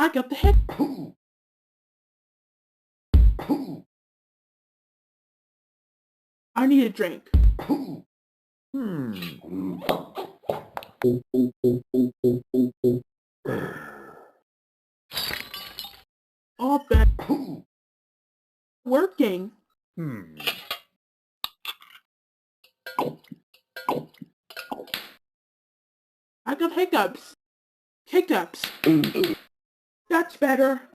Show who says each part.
Speaker 1: I got the hiccups. I need a drink. All bad. Working. I got hiccups. Hiccups. That's better.